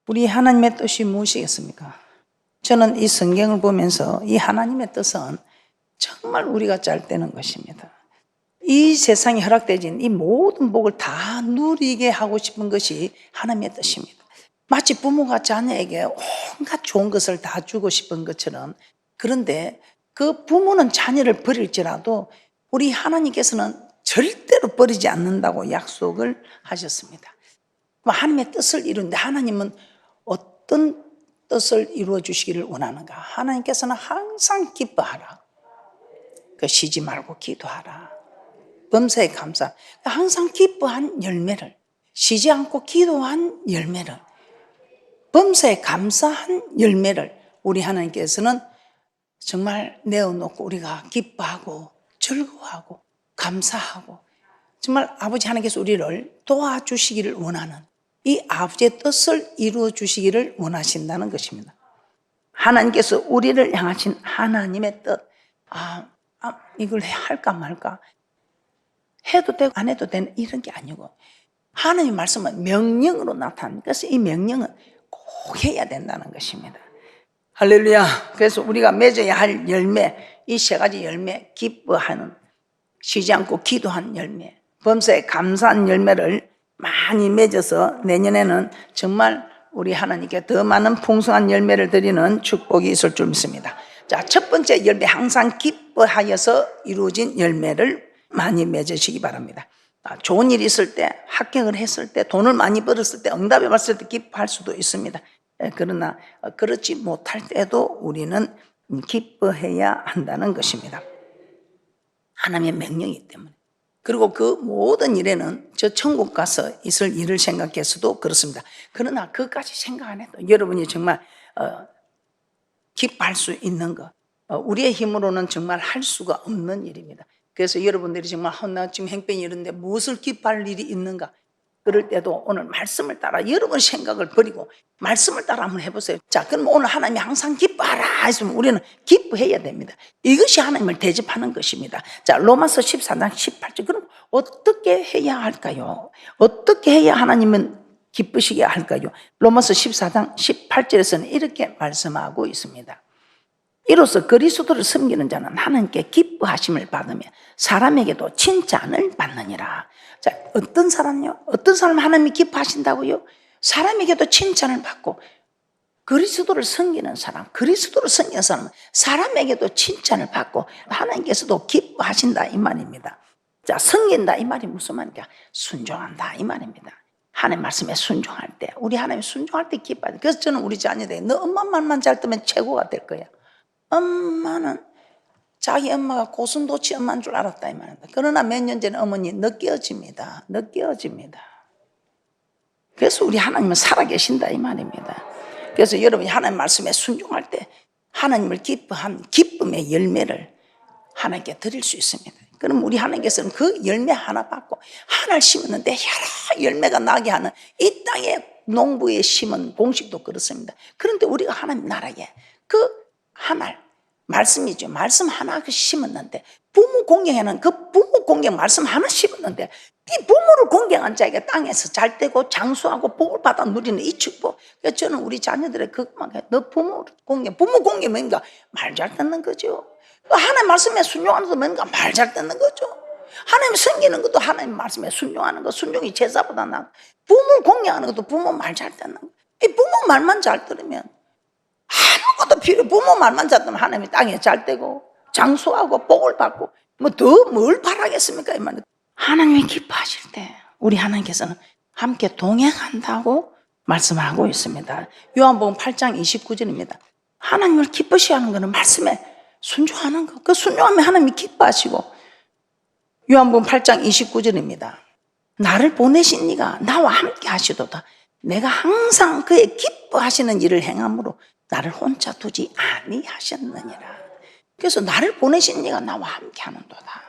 우리 하나님의 뜻이 무엇이겠습니까? 저는 이 성경을 보면서 이 하나님의 뜻은 정말 우리가 잘 되는 것입니다. 이 세상에 허락되어진 이 모든 복을 다 누리게 하고 싶은 것이 하나님의 뜻입니다. 마치 부모가 자녀에게 온갖 좋은 것을 다 주고 싶은 것처럼, 그런데 그 부모는 자녀를 버릴지라도 우리 하나님께서는 절대로 버리지 않는다고 약속을 하셨습니다. 하나님의 뜻을 이루는데 하나님은 어떤 뜻을 이루어 주시기를 원하는가? 하나님께서는 항상 기뻐하라. 쉬지 말고 기도하라. 범사에 감사. 항상 기뻐한 열매를, 쉬지 않고 기도한 열매를, 범사에 감사한 열매를 우리 하나님께서는 정말 내어놓고 우리가 기뻐하고 즐거워하고 감사하고 정말 아버지 하나님께서 우리를 도와주시기를 원하는 이 아버지의 뜻을 이루어 주시기를 원하신다는 것입니다. 하나님께서 우리를 향하신 하나님의 뜻, 이걸 할까 말까, 해도 되고 안 해도 되는 이런 게 아니고 하나님의 말씀은 명령으로 나타납니다. 그래서 이 명령은 꼭 해야 된다는 것입니다. 할렐루야. 그래서 우리가 맺어야 할 열매, 이 세 가지 열매, 기뻐하는, 쉬지 않고 기도한 열매, 범사에 감사한 열매를 많이 맺어서 내년에는 정말 우리 하나님께 더 많은 풍성한 열매를 드리는 축복이 있을 줄 믿습니다. 자, 첫 번째 열매, 항상 기뻐하여서 이루어진 열매를 많이 맺으시기 바랍니다. 좋은 일이 있을 때, 합격을 했을 때, 돈을 많이 벌었을 때, 응답이 왔을 때 기뻐할 수도 있습니다. 그러나 그렇지 못할 때도 우리는 기뻐해야 한다는 것입니다. 하나님의 명령이기 때문에. 그리고 그 모든 일에는 저 천국 가서 있을 일을 생각해서도 그렇습니다. 그러나 그것까지 생각 안 해도 여러분이 정말 기뻐할 수 있는 것, 우리의 힘으로는 정말 할 수가 없는 일입니다. 그래서 여러분들이 정말 나 지금 행편이 이런데 무엇을 기뻐할 일이 있는가? 그럴 때도 오늘 말씀을 따라 여러분 생각을 버리고 말씀을 따라 한번 해보세요. 자, 그럼 오늘 하나님이 항상 기뻐하라 했으면 우리는 기뻐해야 됩니다. 이것이 하나님을 대접하는 것입니다. 자, 로마서 14장 18절. 그럼 어떻게 해야 할까요? 어떻게 해야 하나님은 기쁘시게 할까요? 로마서 14장 18절에서는 이렇게 말씀하고 있습니다. 이로써 그리스도를 섬기는 자는 하나님께 기뻐하심을 받으며 사람에게도 칭찬을 받느니라. 자, 어떤 사람요? 어떤 사람 하나님이 기뻐하신다고요? 사람에게도 칭찬을 받고, 그리스도를 섬기는 사람, 그리스도를 섬기는 사람은 사람에게도 칭찬을 받고 하나님께서도 기뻐하신다 이 말입니다. 자, 섬긴다 이 말이 무슨 말입니까? 순종한다 이 말입니다. 하나님 말씀에 순종할 때, 우리 하나님 순종할 때 기뻐해요. 그래서 저는 우리 자녀들에게 너 엄마 말만 잘 듣면 최고가 될 거야. 엄마는 자기 엄마가 고슴도치 엄마인 줄 알았다 이 말입니다. 그러나 몇 년 전에 어머니 느껴집니다. 느껴집니다. 그래서 우리 하나님은 살아계신다 이 말입니다. 그래서 여러분이 하나님 말씀에 순종할 때 하나님을 기뻐한 기쁨의 열매를 하나님께 드릴 수 있습니다. 그럼 우리 하나님께서는 그 열매 하나 받고 하나를 심었는데 여러 열매가 나게 하는 이 땅의 농부의 심은 공식도 그렇습니다. 그런데 우리가 하나님 나라에 그 하나 말씀이죠. 말씀 하나 심었는데 부모 공경에는 그 부모 공경 말씀 하나 심었는데 이 부모를 공경한 자에게 땅에서 잘 되고 장수하고 복을 받아 누리는 이 축복. 그래서 저는 우리 자녀들의 그것만 해. 너 부모 공경 뭔가 말 잘 듣는 거죠. 하나님 말씀에 순종하는 것도 뭔가 말 잘 듣는 거죠. 하나님 섬기는 것도 하나님 말씀에 순종하는 거, 순종이 제사보다 나. 부모 공경하는 것도 부모 말 잘 듣는 거. 이 부모 말만 잘 들으면 아무것도 필요 없고 부모 말만 잘 들으면 하나님이 땅에 잘 되고 장수하고 복을 받고 뭐 더 뭘 바라겠습니까? 이 말. 하나님이 기뻐하실 때 우리 하나님께서는 함께 동행한다고 말씀하고 있습니다. 요한복음 8장 29절입니다. 하나님을 기쁘시 하는 것은 말씀에 순종하는 것. 그 순종하면 하나님이 기뻐하시고, 요한복음 8장 29절입니다. 나를 보내신 이가 나와 함께 하시도다. 내가 항상 그의 기뻐하시는 일을 행함으로 나를 혼자 두지 아니하셨느니라. 그래서 나를 보내신 이가 나와 함께 하는도다.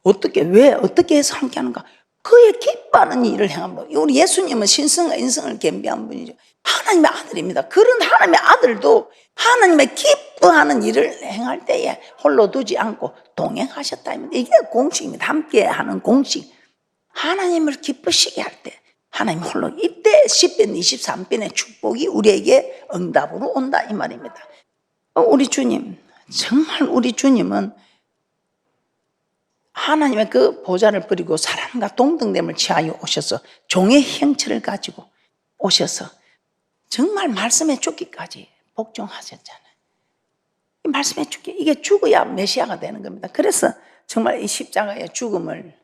어떻게, 왜, 어떻게 해서 함께 하는가? 그의 기뻐하는 일을 행함으로. 우리 예수님은 신성과 인성을 겸비한 분이죠. 하나님의 아들입니다. 그런 하나님의 아들도 하나님의 기뻐하는 일을 행할 때에 홀로 두지 않고 동행하셨다. 이게 공식입니다. 함께 하는 공식. 하나님을 기쁘시게 할 때, 하나님 홀로 이때 10편 23편의 축복이 우리에게 응답으로 온다 이 말입니다. 우리 주님, 정말 우리 주님은 하나님의 그 보좌를 버리고 사람과 동등됨을 취하여 오셔서 종의 형체를 가지고 오셔서 정말 말씀에 죽기까지 복종하셨잖아요. 이 말씀에 죽기, 이게 죽어야 메시아가 되는 겁니다. 그래서 정말 이 십자가의 죽음을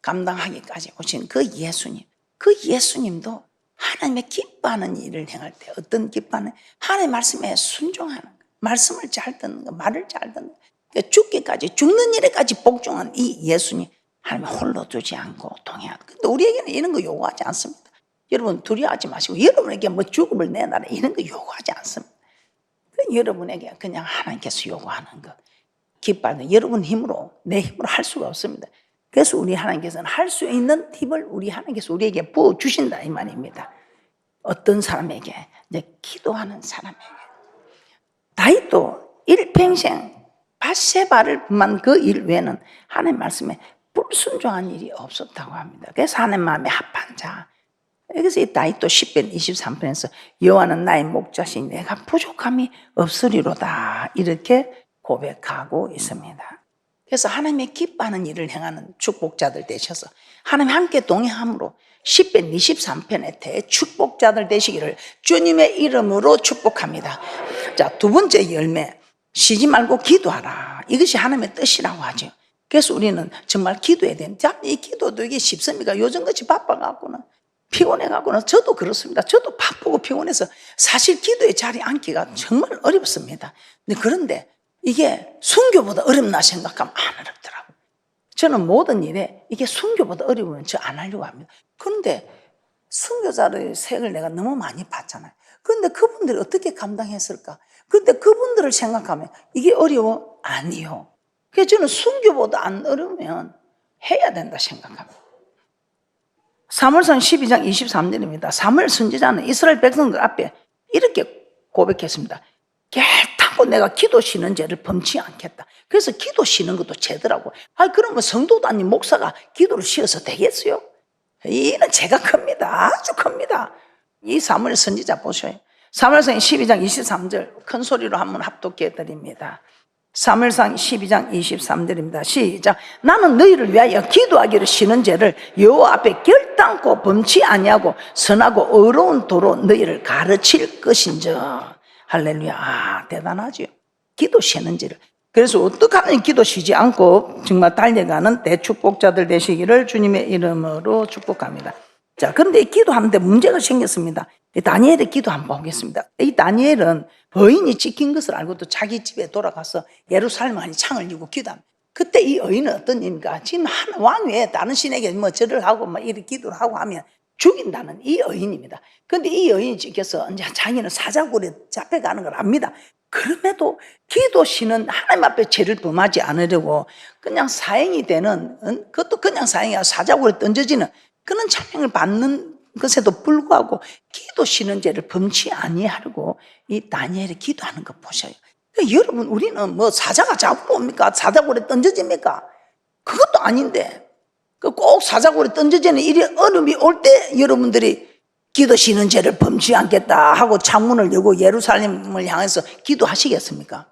감당하기까지 오신 그 예수님, 그 예수님도 하나님의 기뻐하는 일을 행할 때 어떤 기뻐하는, 하나님의 말씀에 순종하는 거, 말씀을 잘 듣는 거, 말을 잘 듣는 거, 그러니까 죽기까지, 죽는 일에까지 복종한 이 예수님, 하나님 홀로 두지 않고 동행하는. 근데 우리에게는 이런 거 요구하지 않습니다. 여러분 두려워하지 마시고, 여러분에게 뭐 죽음을 내놔라 이런 거 요구하지 않습니다. 여러분에게 그냥 하나님께서 요구하는 것, 기뻐하는, 여러분 힘으로, 내 힘으로 할 수가 없습니다. 그래서 우리 하나님께서는 할 수 있는 힘을 우리 하나님께서 우리에게 부어주신다 이 말입니다. 어떤 사람에게? 이제 기도하는 사람에게. 다윗도 일평생 밧세바를만 그 일 외에는 하나님 말씀에 불순종한 일이 없었다고 합니다. 그래서 하나님 마음에 합한 자. 그래서 이 다윗도 10편 23편에서 여호와는 나의 목자시니 내가 부족함이 없으리로다 이렇게 고백하고 있습니다. 그래서 하나님의 기뻐하는 일을 행하는 축복자들 되셔서 하나님 함께 동행함으로 10편 23편의 대축복자들 되시기를 주님의 이름으로 축복합니다. 자, 두 번째 열매, 쉬지 말고 기도하라. 이것이 하나님의 뜻이라고 하죠. 그래서 우리는 정말 기도해야 됩니다. 이 기도도 이게 쉽습니까? 요즘같이 바빠갖고는, 피곤해갖고는, 저도 그렇습니다. 저도 바쁘고 피곤해서 사실 기도의 자리에 앉기가 정말 어렵습니다. 그런데 이게 순교보다 어렵나 생각하면 안 어렵더라고요. 저는 모든 일에 이게 순교보다 어려우면 저 안 하려고 합니다. 그런데 순교자의 색을 내가 너무 많이 봤잖아요. 그런데 그분들이 어떻게 감당했을까? 그런데 그분들을 생각하면 이게 어려워? 아니요. 그래서 저는 순교보다 안 어려우면 해야 된다 생각합니다. 사무엘상 12장 23절입니다. 사무엘 선지자는 이스라엘 백성들 앞에 이렇게 고백했습니다. 결단코 내가 기도 쉬는 죄를 범치 않겠다. 그래서 기도 쉬는 것도 죄더라고. 그러면 성도도 아닌 목사가 기도를 쉬어서 되겠어요? 이는 죄가 큽니다. 아주 큽니다. 이 사무엘 선지자 보셔요. 사무엘상 12장 23절 큰 소리로 한번 합독해 드립니다. 사무엘상 12장 23절입니다. 시작. 나는 너희를 위하여 기도하기를 쉬는 죄를 여호와 앞에 결단코 범치 아니하고 선하고 의로운 도로 너희를 가르칠 것인저. 할렐루야. 대단하죠. 기도 쉬는 죄를. 그래서 어떻게 하면 기도 쉬지 않고 정말 달려가는 대축복자들 되시기를 주님의 이름으로 축복합니다. 자, 그런데 기도하는데 문제가 생겼습니다. 다니엘의 기도 한번 보겠습니다. 이 다니엘은 여인이 찍힌 것을 알고도 자기 집에 돌아가서 예루살렘 안에 창을 열고 기도합니다. 그때 이 여인은 어떤 일입니까? 지금 한 왕 외에 다른 신에게 뭐 절을 하고 막 이렇게 기도를 하고 하면 죽인다는 이 여인입니다. 그런데 이 여인이 찍혀서 이제 자기는 사자굴에 잡혀가는 걸 압니다. 그럼에도 기도 쉬는 하나님 앞에 죄를 범하지 않으려고 그냥 사형이 되는, 그것도 그냥 사형이 아니라 사자굴에 던져지는 그런 차명을 받는 것에도 불구하고 기도 쉬는 죄를 범치 아니하려고 이 다니엘이 기도하는 거 보셔요. 그러니까 여러분, 우리는 뭐 사자가 잡으러 옵니까? 사자굴에 던져집니까? 그것도 아닌데 꼭 사자굴에 던져지는 일이 어려움이 올 때 여러분들이 기도 쉬는 죄를 범치 않겠다 하고 창문을 열고 예루살렘을 향해서 기도하시겠습니까?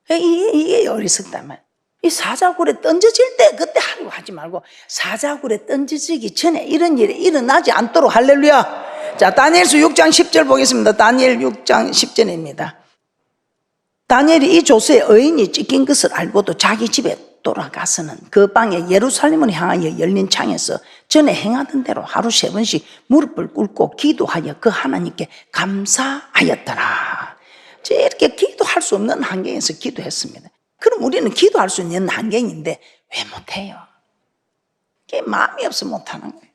이게 어리석단 말이에요. 이 사자굴에 던져질 때 그때 하려고 하지 말고 사자굴에 던져지기 전에 이런 일이 일어나지 않도록. 할렐루야. 자, 다니엘서 6장 10절 보겠습니다. 다니엘 6장 10절입니다. 다니엘이 이 조서에 여인이 찍힌 것을 알고도 자기 집에 돌아가서는 그 방에 예루살렘을 향하여 열린 창에서 전에 행하던 대로 하루 3번씩 무릎을 꿇고 기도하여 그 하나님께 감사하였더라. 이렇게 기도할 수 없는 환경에서 기도했습니다. 그럼 우리는 기도할 수 있는 환경인데 왜 못해요? 그게 마음이 없어 못하는 거예요.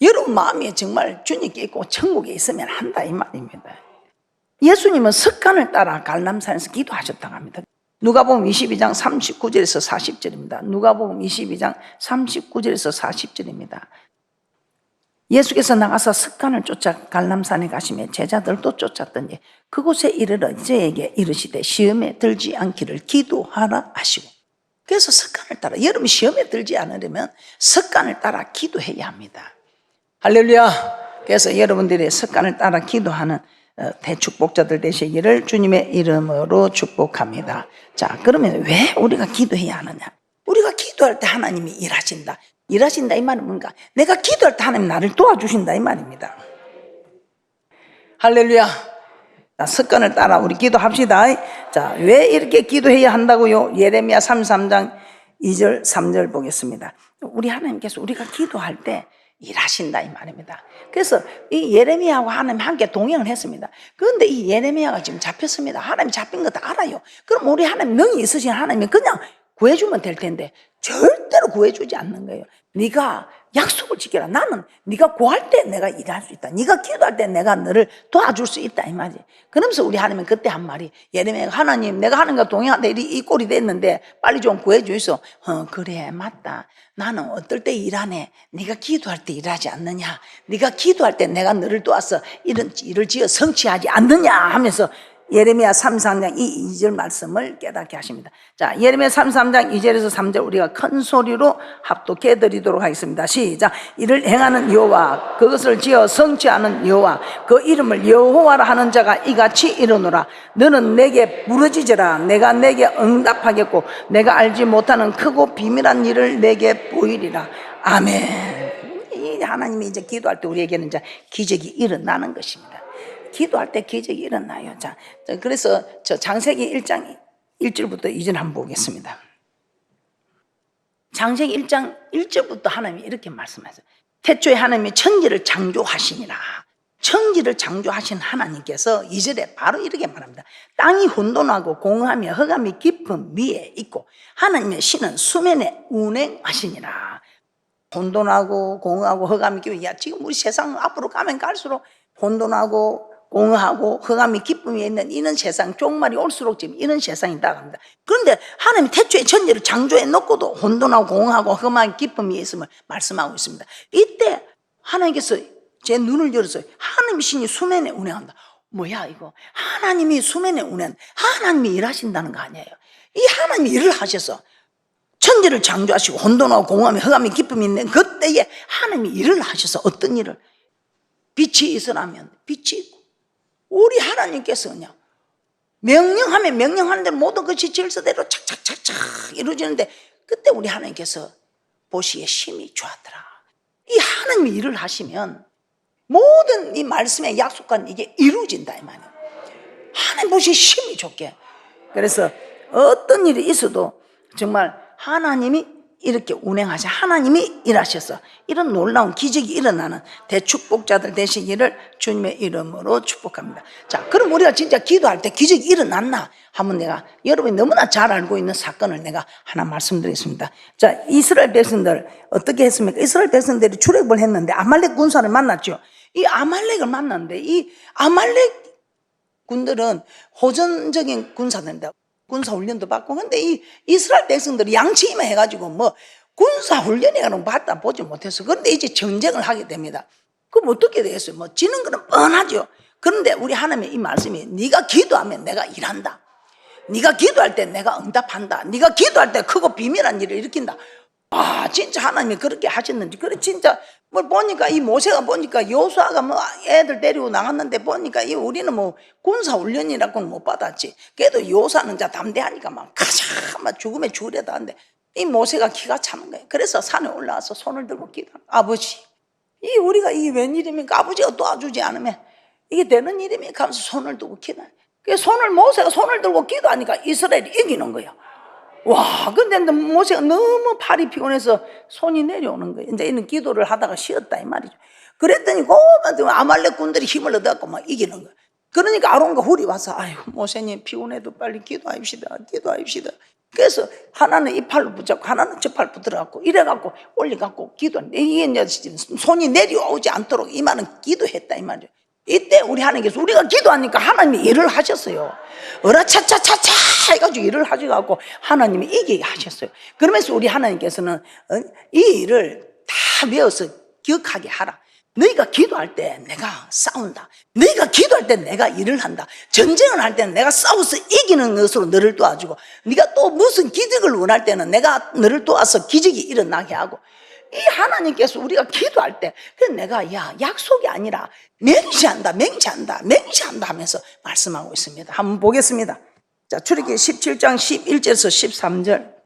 여러분 마음이 정말 주님께 있고 천국에 있으면 한다 이 말입니다. 예수님은 습관을 따라 갈람산에서 기도하셨다고 합니다. 누가복음 22장 39절에서 40절입니다. 누가복음 22장 39절에서 40절입니다. 예수께서 나가서 습관을 쫓아 갈람산에 가시며 제자들도 쫓았더니 그곳에 이르러 저에게 이르시되 시험에 들지 않기를 기도하라 하시고. 그래서 습관을 따라, 여러분 시험에 들지 않으려면 습관을 따라 기도해야 합니다. 할렐루야. 그래서 여러분들의 습관을 따라 기도하는 대축복자들 되시기를 주님의 이름으로 축복합니다. 자, 그러면 왜 우리가 기도해야 하느냐? 우리가 기도할 때 하나님이 일하신다. 일하신다 이 말은 뭔가? 내가 기도할 때 하나님 나를 도와주신다 이 말입니다. 할렐루야. 자, 습관을 따라 우리 기도합시다. 자, 왜 이렇게 기도해야 한다고요? 예레미야 33장 2절 3절 보겠습니다. 우리 하나님께서 우리가 기도할 때 일하신다 이 말입니다. 그래서 이 예레미야와 하나님 함께 동행을 했습니다. 그런데 이 예레미야가 지금 잡혔습니다. 하나님 잡힌 거 다 알아요. 그럼 우리 하나님 능이 있으신 하나님이 그냥 구해주면 될 텐데 절대로 구해주지 않는 거예요. 네가 약속을 지켜라. 나는 네가 구할 때 내가 일할 수 있다. 네가 기도할 때 내가 너를 도와줄 수 있다 이 말이지. 그러면서 우리 하나님은 그때 한 말이 예레미야가 하나님 내가 하나님과 동행하는데 이 꼴이 됐는데 빨리 좀 구해주이소. 그래 맞다. 나는 어떨 때 일하네. 네가 기도할 때 일하지 않느냐. 네가 기도할 때 내가 너를 도와서 이런 일을 지어 성취하지 않느냐 하면서 예레미야 33장 2절 말씀을 깨닫게 하십니다. 자, 예레미야 33장 2절에서 3절 우리가 큰 소리로 합독해 드리도록 하겠습니다. 시작. 이를 행하는 여호와, 그것을 지어 성취하는 여호와, 그 이름을 여호와라 하는 자가 이같이 이르노라. 너는 내게 부르짖으라. 내가 내게 응답하겠고 내가 알지 못하는 크고 비밀한 일을 내게 보이리라. 아멘. 이 하나님이 이제 기도할 때 우리에게는 이제 기적이 일어나는 것입니다. 기도할 때 기적이 일어나요. 자, 그래서 저 창세기 1장 1절부터 2절 한번 보겠습니다. 창세기 1장 1절부터 하나님이 이렇게 말씀하세요. 태초에 하나님이 천지를 창조하시니라. 천지를 창조하신 하나님께서 2절에 바로 이렇게 말합니다. 땅이 혼돈하고 공허하며 흑암이 깊은 위에 있고 하나님의 신은 수면에 운행하시니라. 혼돈하고 공허하고 흑암이 깊은, 야, 지금 우리 세상 앞으로 가면 갈수록 혼돈하고 공허하고 흑암이 기쁨이 있는 이런 세상, 종말이 올수록 지금 이런 세상이다 합니다. 그런데 하나님이 태초에 천지를 창조해 놓고도 혼돈하고 공허하고 흑암이 기쁨이 있음을 말씀하고 있습니다. 이때 하나님께서 제 눈을 열어서 하나님의 신이 수면에 운행한다. 뭐야 이거? 하나님이 수면에 운행, 하나님이 일하신다는 거 아니에요. 이 하나님이 일을 하셔서 천지를 창조하시고 혼돈하고 공허함이 흑암이 기쁨이 있는 그때에 하나님이 일을 하셔서 어떤 일을? 빛이 있으라면 빛이 있고, 우리 하나님께서 그냥 명령하면 명령하는 대로 모든 것이 질서대로 착착착착 이루어지는데 그때 우리 하나님께서 보시기에 심히 좋았더라. 이 하나님이 일을 하시면 모든 이 말씀의 약속과는 이게 이루어진다 이 말이에요. 하나님 보시기에 심히 좋게. 그래서 어떤 일이 있어도 정말 하나님이 이렇게 운행하셔, 하나님이 일하셔서 이런 놀라운 기적이 일어나는 대축복자들 되시기를 주님의 이름으로 축복합니다. 자, 그럼 우리가 진짜 기도할 때 기적이 일어났나 하면 내가 여러분이 너무나 잘 알고 있는 사건을 내가 하나 말씀드리겠습니다. 자, 이스라엘 백성들 어떻게 했습니까? 이스라엘 백성들이 출애굽을 했는데 아말렉 군사를 만났죠. 이 아말렉을 만났는데 이 아말렉 군들은 호전적인 군사들인데 군사 훈련도 받고, 근데 이 이스라엘 백성들이 양치기만 해가지고 뭐 군사 훈련이라는 거 받다 보지 못해서, 그런데 이제 전쟁을 하게 됩니다. 그럼 어떻게 되겠어요? 뭐 지는 거는 뻔하죠. 그런데 우리 하나님의 이 말씀이 네가 기도하면 내가 일한다. 네가 기도할 때 내가 응답한다. 네가 기도할 때 크고 비밀한 일을 일으킨다. 아, 진짜 하나님이 그렇게 하셨는지. 그래, 진짜 뭐 보니까 이 모세가 보니까 여호수아가 뭐 애들 데리고 나갔는데 보니까 이 우리는 뭐 군사 훈련이라고는 못 받았지. 그래도 여호수아는 자 담대하니까 막 가자 막 죽음에 죽으려다 하는데 이 모세가 기가 차는 거예요. 그래서 산에 올라와서 손을 들고 기도하는, 아버지, 이 우리가 이게 웬일입니까? 아버지가 도와주지 않으면 이게 되는 일입니까? 하면서 손을 들고 기도하는. 그래서 모세가 손을 들고 기도하니까 이스라엘이 이기는 거예요. 와, 근데 모세가 너무 팔이 피곤해서 손이 내려오는 거예요. 이제 이는 기도를 하다가 쉬었다 이 말이죠. 그랬더니 아말렉 군들이 힘을 얻어갖고 막 이기는 거예요. 그러니까 아론과 훌이 와서, 아유 모세님 피곤해도 빨리 기도합시다. 그래서 하나는 이 팔로 붙잡고 하나는 저 팔 붙들어갖고 이래갖고 올려갖고 기도하는데 이게 이제 손이 내려오지 않도록 이 말은 기도했다 이 말이죠. 이때 우리 하나님께서 우리가 기도하니까 하나님이 일을 하셨어요. 어라차차차차 해가지고 일을 하셔갖고 하나님이 이기게 하셨어요. 그러면서 우리 하나님께서는 이 일을 다 외워서 기억하게 하라. 너희가 기도할 때 내가 싸운다. 너희가 기도할 때 내가 일을 한다. 전쟁을 할 때는 내가 싸워서 이기는 것으로 너를 도와주고, 네가 또 무슨 기적을 원할 때는 내가 너를 도와서 기적이 일어나게 하고, 이 하나님께서 우리가 기도할 때, 그래서 내가 약속이 아니라 맹세한다 하면서 말씀하고 있습니다. 한번 보겠습니다. 자, 출애굽기 17장 11절에서 13절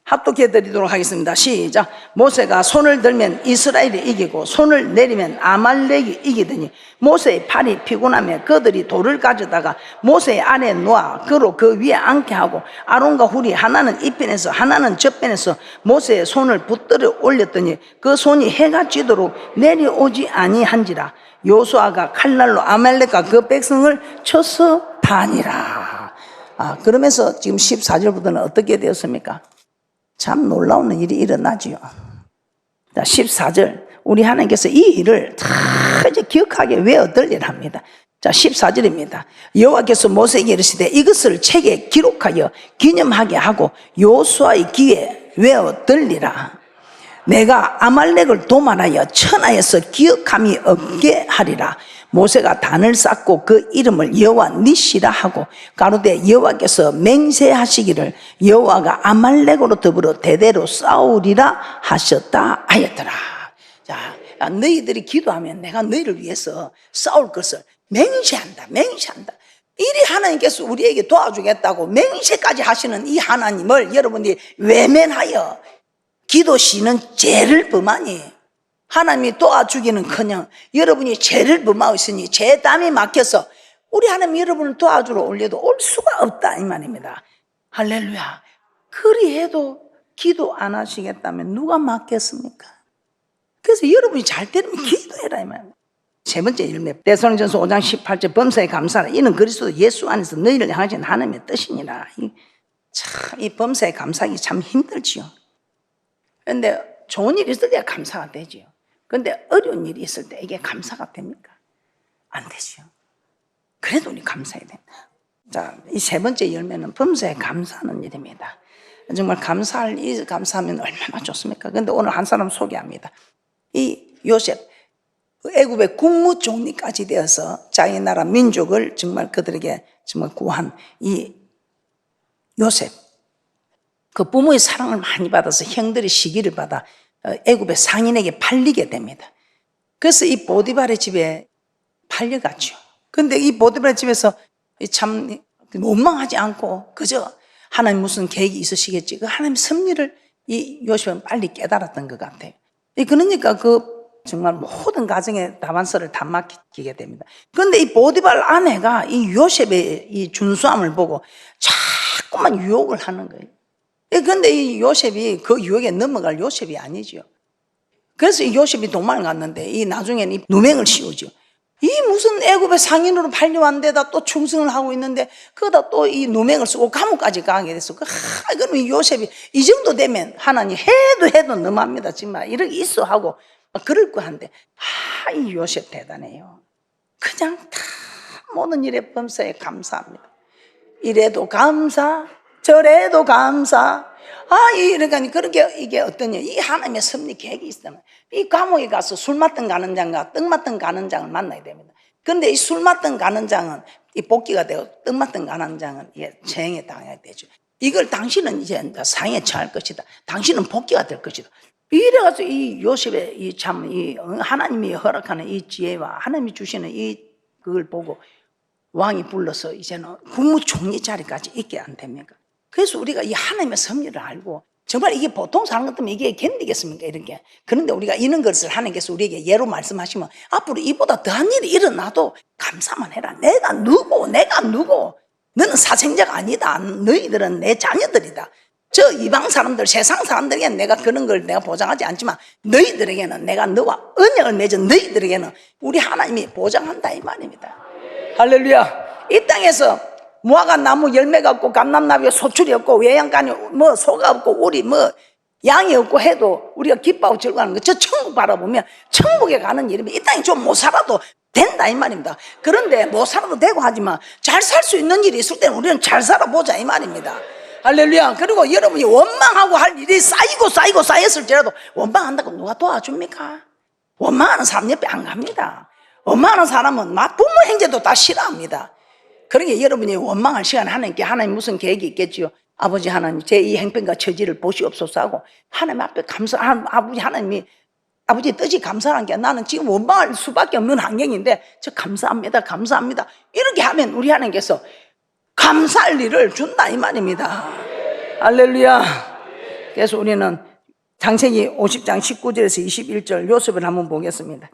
합독해 드리도록 하겠습니다. 시작. 모세가 손을 들면 이스라엘이 이기고 손을 내리면 아말렉이 이기더니 모세의 팔이 피곤하며 그들이 돌을 가져다가 모세의 아래에 놓아 그로 그 위에 앉게 하고 아론과 훌이 하나는 이편에서 하나는 저편에서 모세의 손을 붙들어 올렸더니 그 손이 해가 지도록 내려오지 아니한지라. 요수아가 칼날로 아말렉과 그 백성을 쳐서 다니라. 그러면서 지금 14절부터는 어떻게 되었습니까? 참 놀라운 일이 일어나지요. 자, 14절. 우리 하나님께서 이 일을 다 이제 기억하게 외어들리라 합니다. 자, 14절입니다. 여호와께서 모세에게 이르시되 이것을 책에 기록하여 기념하게 하고 요수아의 귀에 외어들리라. 내가 아말렉을 도말하여 천하에서 기억함이 없게 하리라. 모세가 단을 쌓고 그 이름을 여호와 니시라 하고 가로되 여호와께서 맹세하시기를 여호와가 아말렉으로 더불어 대대로 싸우리라 하셨다 하였더라. 자, 너희들이 기도하면 내가 너희를 위해서 싸울 것을 맹세한다. 이리 하나님께서 우리에게 도와주겠다고 맹세까지 하시는 이 하나님을 여러분들이 외면하여 기도 시는 죄를 범하니 하나님이 도와주기는커녕 여러분이 죄를 범하고 있으니 죄 땀이 막혀서 우리 하나님 여러분을 도와주러 올려도 올 수가 없다 이 말입니다. 할렐루야. 그리해도 기도 안 하시겠다면 누가 막겠습니까? 그래서 여러분이 잘 되면 기도해라 이 말입니다. 세 번째 일매 데살로니가전서 5장 18절 범사에 감사하라. 이는 그리스도 예수 안에서 너희를 향하신 하나님의 뜻이니라. 이 범사에 감사하기 참 힘들지요. 그런데 좋은 일이 있을 때 감사가 되지요. 그런데 어려운 일이 있을 때 이게 감사가 됩니까? 안 되죠. 그래도 우리 감사해야 된다. 자, 이 세 번째 열매는 범사에 감사하는 일입니다. 정말 감사하면 얼마나 좋습니까? 그런데 오늘 한 사람 소개합니다. 이 요셉, 애굽의 국무총리까지 되어서 자기 나라 민족을 정말 그들에게 정말 구한 이 요셉. 그 부모의 사랑을 많이 받아서 형들의 시기를 받아 애굽의 상인에게 팔리게 됩니다. 그래서 이 보디발의 집에 팔려갔죠. 그런데 이 보디발의 집에서 참 원망하지 않고 그저 하나님 무슨 계획이 있으시겠지. 그 하나님 섭리를 이 요셉은 빨리 깨달았던 것 같아요. 그러니까 그 정말 모든 가정의 다반서를 다 맡기게 됩니다. 그런데 이 보디발 아내가 이 요셉의 이 준수함을 보고 자꾸만 유혹을 하는 거예요. 그런데 이 요셉이 그 유혹에 넘어갈 요셉이 아니죠. 그래서 이 요셉이 도망을 갔는데 이 나중에는 이 누명을 씌우죠. 이 무슨 애굽의 상인으로 팔려왔는데다 또 충성을 하고 있는데 그러다 또 이 누명을 쓰고 감옥까지 가게 됐어. 그럼 이 요셉이 이 정도 되면 하나님 해도 너무합니다. 정말 이렇게 있어 하고 그럴 거 한데 이 요셉 대단해요. 그냥 다 모든 일에 범사에 감사합니다. 이래도 감사, 저래도 감사. 그러니까 그렇게 이게 어떠냐. 이 하나님의 섭리 계획이 있다면 이 감옥에 가서 술 맡던 가는 장과 떡 맡던 가는 장을 만나야 됩니다. 그런데 이 술 맡던 가는 장은 이 복귀가 되고 떡 맡던 가는 장은 재행에 당해야 되죠. 이걸 당신은 이제 상에 처할 것이다. 당신은 복귀가 될 것이다. 이래가지고 이 요셉의 이 하나님이 허락하는 이 지혜와 하나님이 주시는 그걸 보고 왕이 불러서 이제는 국무총리 자리까지 있게 안 됩니까? 그래서 우리가 이 하나님의 섭리를 알고 정말 이게 보통 사람 같으면 이게 견디겠습니까? 이렇게. 그런데 우리가 이런 것을 하나님께서 우리에게 예로 말씀하시면 앞으로 이보다 더한 일이 일어나도 감사만 해라. 내가 누구? 너는 사생자가 아니다. 너희들은 내 자녀들이다. 저 이방 사람들, 세상 사람들에게는 내가 그런 걸 내가 보장하지 않지만 너희들에게는 내가 너와 언약을 맺은 너희들에게는 우리 하나님이 보장한다 이 말입니다. 할렐루야. 이 땅에서 무화과 나무 열매가 없고 감람나무에 소출이 없고 외양간에 소가 없고 우리 양이 없고 해도 우리가 기뻐하고 즐거워하는 거. 저 천국 바라보면 천국에 가는 일이면 이 땅에 좀 못 살아도 된다 이 말입니다. 그런데 못 살아도 되고 하지만 잘 살 수 있는 일이 있을 때는 우리는 잘 살아보자 이 말입니다. 할렐루야. 그리고 여러분이 원망하고 할 일이 쌓였을지라도 원망한다고 누가 도와줍니까? 원망하는 사람 옆에 안 갑니다. 원망하는 사람은 부모 형제도 다 싫어합니다. 그러니까 여러분이 원망할 시간에 하나님 무슨 계획이 있겠지요? 아버지 하나님, 제 이 행편과 처지를 보시옵소서 하고 하나님 앞에 아버지 하나님이 아버지의 뜻이 감사한 게 나는 지금 원망할 수밖에 없는 환경인데 저 감사합니다, 감사합니다 이렇게 하면 우리 하나님께서 감사할 일을 준다 이 말입니다. 할렐루야. 그래서 우리는 창세기 50장 19절에서 21절 요셉을 한번 보겠습니다.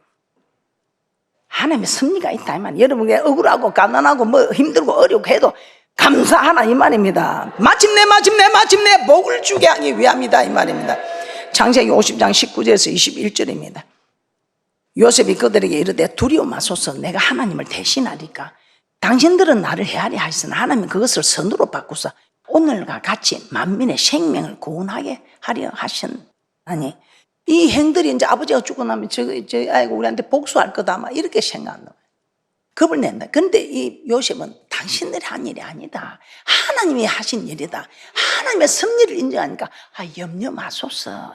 하나님의 섭리가 있다 이 말이에요. 여러분이 억울하고 가난하고 뭐 힘들고 어렵고 해도 감사하나 이 말입니다. 마침내 복을 주게 하기 위함이다 이 말입니다. 창세기 50장 19절에서 21절입니다. 요셉이 그들에게 이르되 두려워 마소서, 내가 하나님을 대신하리까 당신들은 나를 헤아리 하시으나 하나님은 그것을 선으로 바꾸사 오늘과 같이 만민의 생명을 구원하게 하려 하셨나니 이 행들이 이제 아버지가 죽고 나면 저 아이고 우리한테 복수할 거다 아마 이렇게 생각한다. 겁을 낸다. 그런데 이 요셉은 당신들이 한 일이 아니다. 하나님이 하신 일이다. 하나님의 섭리를 인정하니까 염려 마소서.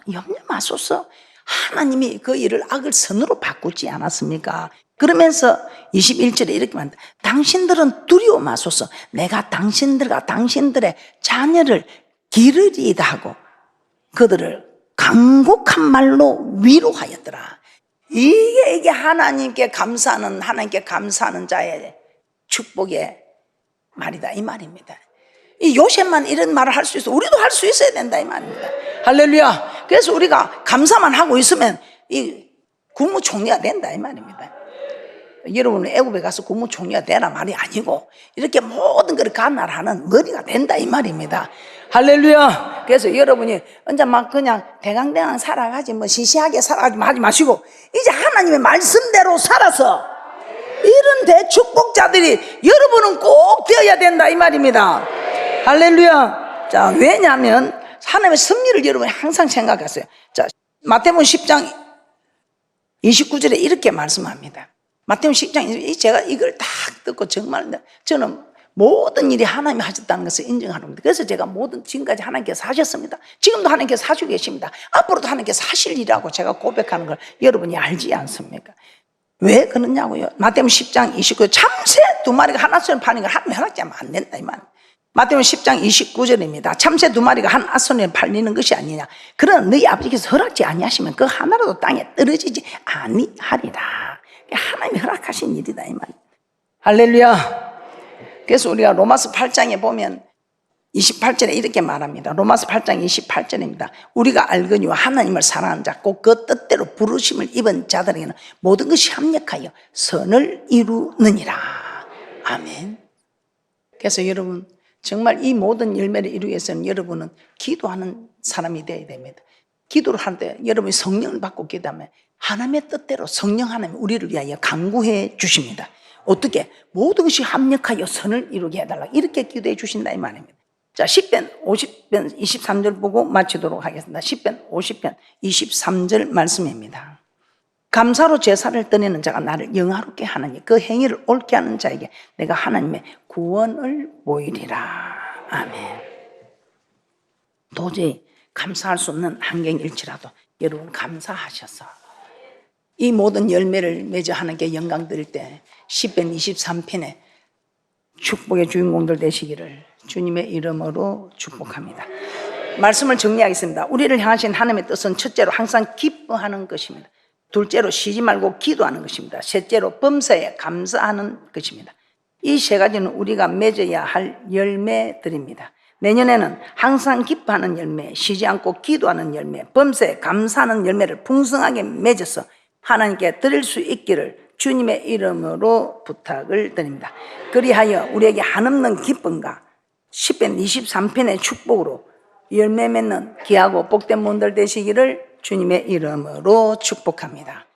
하나님이 그 일을 악을 선으로 바꾸지 않았습니까? 그러면서 21절에 이렇게 말한다. 당신들은 두려워 마소서. 내가 당신들과 당신들의 자녀를 기르리이다 하고 그들을 간곡한 말로 위로하였더라. 이게 하나님께 감사하는 자의 축복의 말이다 이 말입니다. 이 요셉만 이런 말을 할 수 있어. 우리도 할 수 있어야 된다 이 말입니다. 할렐루야. 그래서 우리가 감사만 하고 있으면 이 국무총리가 된다 이 말입니다. 여러분은 애굽에 가서 국무총리가 되라 말이 아니고 이렇게 모든 걸 관할하는 머리가 된다 이 말입니다. 할렐루야. 그래서 여러분이 언제 막 그냥 대강대강 살아가지 뭐 시시하게 살아가지 하지 마시고 이제 하나님의 말씀대로 살아서 이런 대축복자들이 여러분은 꼭 되어야 된다 이 말입니다. 할렐루야. 자, 왜냐하면 하나님의 섭리를 여러분이 항상 생각하세요. 자, 마태복음 10장 29절에 이렇게 말씀합니다. 마태복음 10장 제가 이걸 딱 듣고 정말 저는 모든 일이 하나님이 하셨다는 것을 인정합니다. 그래서 제가 지금까지 하나님께서 하셨습니다. 지금도 하나님께서 하시고 계십니다. 앞으로도 하나님께서 하실 일이라고 제가 고백하는 걸 여러분이 알지 않습니까? 왜 그러냐고요? 마태복음 10장 29절 참새 2마리가 한 아손에 파는 걸 하나님이 허락하면 안 된다 이 말. 마태복음 10장 29절입니다. 참새 2마리가 한 아손에 팔리는 것이 아니냐. 그러나 너희 아버지께서 허락지 아니하시면 그 하나라도 땅에 떨어지지 아니하리라. 하나님이 허락하신 일이다 이 말. 할렐루야. 그래서 우리가 로마서 8장에 보면 28절에 이렇게 말합니다. 로마서 8장 28절입니다. 우리가 알거니와 하나님을 사랑하는 자 곧 그 뜻대로 부르심을 입은 자들에게는 모든 것이 합력하여 선을 이루느니라. 아멘. 그래서 여러분 정말 이 모든 열매를 이루기 위해서는 여러분은 기도하는 사람이 되어야 됩니다. 기도를 할 때 여러분이 성령을 받고 기도하면 하나님의 뜻대로 성령 하나님 우리를 위하여 간구해 주십니다. 어떻게? 모든 것이 합력하여 선을 이루게 해달라 이렇게 기도해 주신다 이 말입니다. 자, 10편 50편 23절 보고 마치도록 하겠습니다. 10편 50편 23절 말씀입니다. 감사로 제사를 드리는 자가 나를 영화롭게 하느니 그 행위를 옳게 하는 자에게 내가 하나님의 구원을 보이리라. 아멘. 도저히 감사할 수 없는 환경일지라도 여러분 감사하셔서 이 모든 열매를 맺어 하나님께 영광 드릴 때 10편 23편에 축복의 주인공들 되시기를 주님의 이름으로 축복합니다. 말씀을 정리하겠습니다. 우리를 향하신 하나님의 뜻은 첫째로 항상 기뻐하는 것입니다. 둘째로 쉬지 말고 기도하는 것입니다. 셋째로 범사에 감사하는 것입니다. 이 세 가지는 우리가 맺어야 할 열매들입니다. 내년에는 항상 기뻐하는 열매, 쉬지 않고 기도하는 열매, 범사에 감사하는 열매를 풍성하게 맺어서 하나님께 드릴 수 있기를 주님의 이름으로 부탁을 드립니다. 그리하여 우리에게 한없는 기쁨과 10편 23편의 축복으로 열매 맺는 귀하고 복된 분들 되시기를 주님의 이름으로 축복합니다.